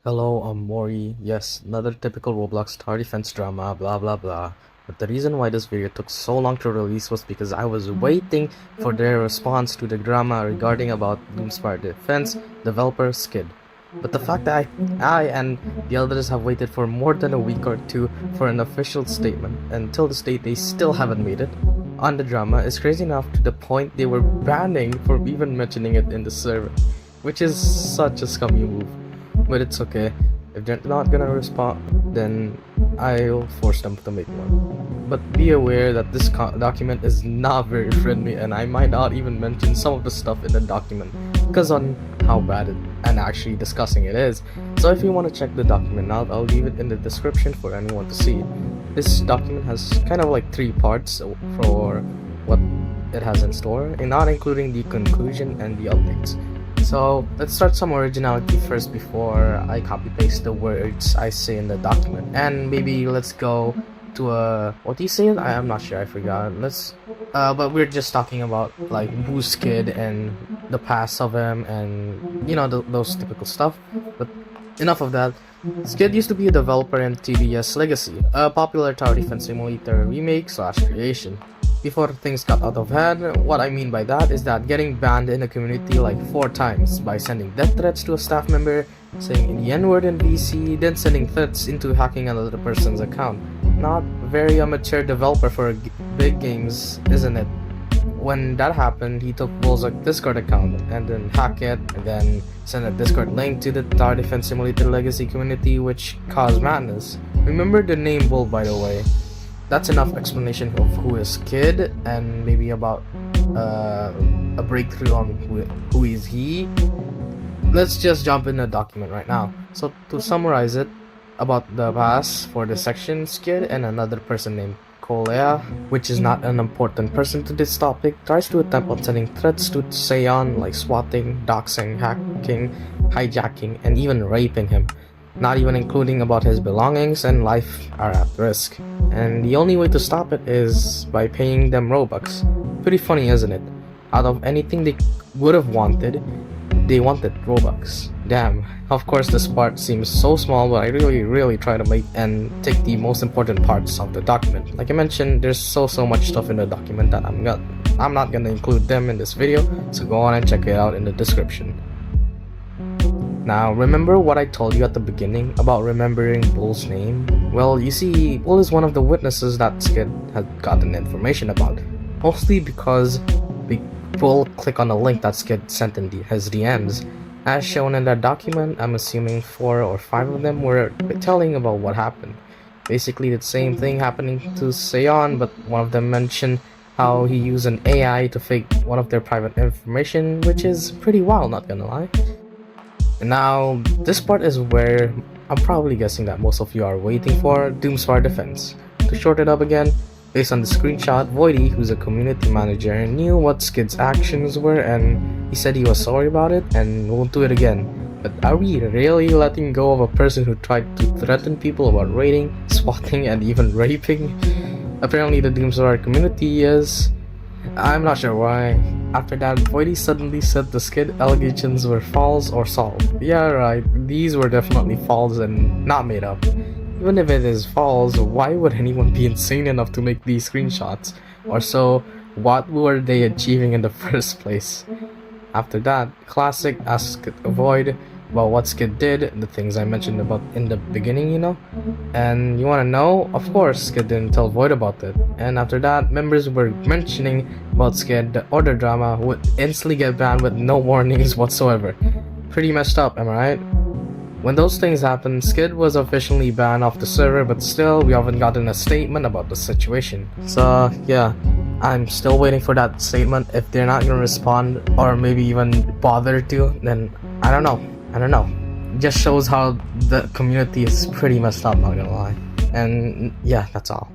Hello, I'm Mori. Yes, another typical Roblox tower defense drama, blah blah blah. But the reason why this video took so long to release was because I was waiting for their response to the drama regarding about Doomspire defense developer Skid. But the fact that I and the others have waited for more than a week or two for an official statement, and until this date they still haven't made it on the drama is crazy enough to the point they were banning for even mentioning it in the server, which is such a scummy move. But it's okay. If they're not gonna respond, then I'll force them to make one. But be aware that this document is not very friendly, and I might not even mention some of the stuff in the document because on how bad it and actually disgusting it is. So if you want to check the document out, I'll leave it in the description for anyone to see. This document has kind of like 3 parts for what it has in store, and not including the conclusion and the updates. So let's start some originality first before I copy paste the words I say in the document, and maybe let's go to what do you say? I'm not sure, I forgot. But we're just talking about like Boost Kid and the past of him, and you know, those typical stuff. But enough of that. Skid used to be a developer in TDS Legacy, a popular tower defense simulator remake / creation. Before things got out of hand, what I mean by that is that getting banned in the community like 4 times by sending death threats to a staff member, saying the N-word in VC, then sending threats into hacking another person's account. Not very mature developer for big games, isn't it? When that happened, he took Bull's Discord account and then hacked it, and then sent a Discord link to the Tower Defense Simulator Legacy community, which caused madness. Remember the name Bull, by the way. That's enough explanation of who is Kid, and maybe about a breakthrough on who is he. Let's just jump in the document right now. So to summarize it, about the past for the section, Skid and another person named Kolea, which is not an important person to this topic, tries to attempt on sending threats to Seon like swatting, doxing, hacking, hijacking, and even raping him. Not even including about his belongings and life are at risk. And the only way to stop it is by paying them Robux. Pretty funny, isn't it? Out of anything they would have wanted, they wanted Robux. Damn. Of course this part seems so small, but I really try to make and take the most important parts of the document. Like I mentioned, there's so much stuff in the document that I'm not gonna include them in this video, so go on and check it out in the description. Now, remember what I told you at the beginning about remembering Bull's name? Well, you see, Bull is one of the witnesses that Skid had gotten information about, mostly because Bull clicked on a link that Skid sent in his DMs. As shown in that document, I'm assuming 4 or 5 of them were telling about what happened. Basically the same thing happening to Seon, but one of them mentioned how he used an AI to fake one of their private information, which is pretty wild, not gonna lie. Now, this part is where I'm probably guessing that most of you are waiting for: Doomspire defense. To short it up again, based on the screenshot, Voidy, who's a community manager, knew what Skid's actions were, and he said he was sorry about it and won't do it again. But are we really letting go of a person who tried to threaten people about raiding, swatting, and even raping? Apparently the Doomspire community is. I'm not sure why. After that, Voidy suddenly said the Skid allegations were false or solved. Yeah, right, these were definitely false and not made up. Even if it is false, why would anyone be insane enough to make these screenshots? Or so, what were they achieving in the first place? After that, Classic asked Void about what Skid did, the things I mentioned about in the beginning, you know? And you wanna know? Of course, Skid didn't tell Void about it. And after that, members were mentioning about Skid, the order drama would instantly get banned with no warnings whatsoever. Pretty messed up, am I right? When those things happened, Skid was officially banned off the server, but still, we haven't gotten a statement about the situation. So, yeah, I'm still waiting for that statement. If they're not gonna respond, or maybe even bother to, then I don't know. It just shows how the community is pretty messed up, not gonna lie. And yeah, that's all.